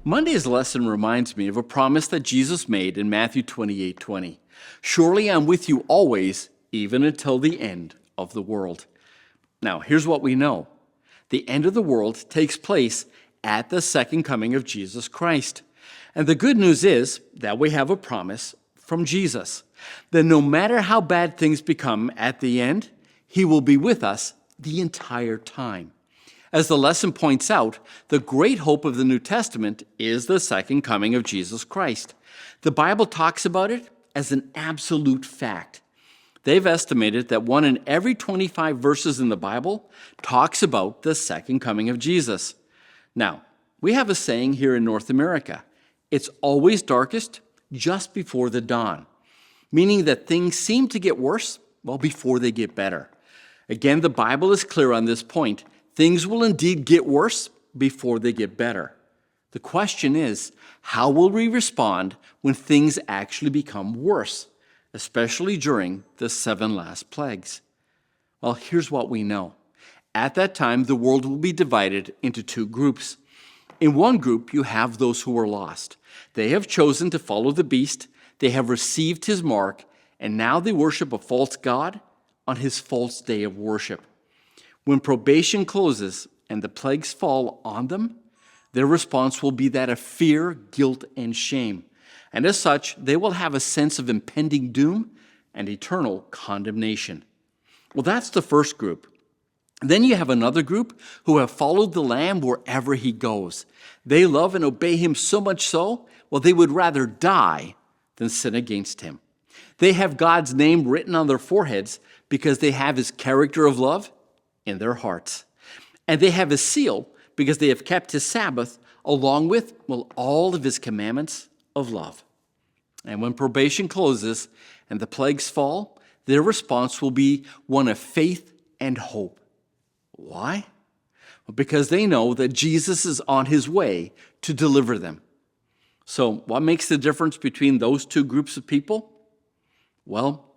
Monday's lesson reminds me of a promise that Jesus made in Matthew 28:20. Surely I'm with you always, even until the end of the world. Now, here's what we know. The end of the world takes place at the second coming of Jesus Christ. And the good news is that we have a promise from Jesus that no matter how bad things become at the end, he will be with us the entire time. As the lesson points out, the great hope of the New Testament is the second coming of Jesus Christ. The Bible talks about it as an absolute fact. They've estimated that 1 in every 25 verses in the Bible talks about the second coming of Jesus. Now, we have a saying here in North America, it's always darkest just before the dawn, meaning that things seem to get worse, before they get better. Again, the Bible is clear on this point. Things will indeed get worse before they get better. The question is, how will we respond when things actually become worse, especially during the 7 last plagues? Well, here's what we know. At that time, the world will be divided into 2 groups. In one group, you have those who are lost. They have chosen to follow the beast, they have received his mark, and now they worship a false god on his false day of worship. When probation closes and the plagues fall on them, their response will be that of fear, guilt, and shame. And as such, they will have a sense of impending doom and eternal condemnation. Well, that's the first group. Then you have another group who have followed the Lamb wherever he goes. They love and obey him so much so, they would rather die than sin against him. They have God's name written on their foreheads because they have his character of love in their hearts. And they have his seal because they have kept his Sabbath along with, all of his commandments of love. And when probation closes and the plagues fall, their response will be one of faith and hope. Why? Because they know that Jesus is on his way to deliver them. So what makes the difference between those 2 groups of people? Well,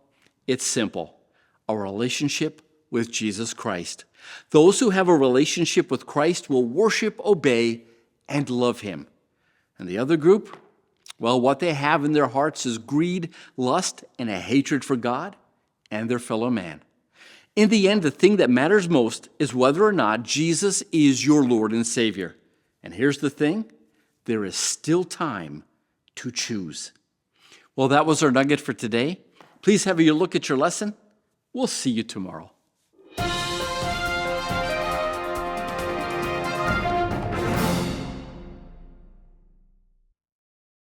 it's simple. A relationship with Jesus Christ. Those who have a relationship with Christ will worship, obey, and love him. And the other group? What they have in their hearts is greed, lust, and a hatred for God and their fellow man. In the end, the thing that matters most is whether or not Jesus is your Lord and Savior. And here's the thing, there is still time to choose. That was our nugget for today. Please have a look at your lesson. We'll see you tomorrow.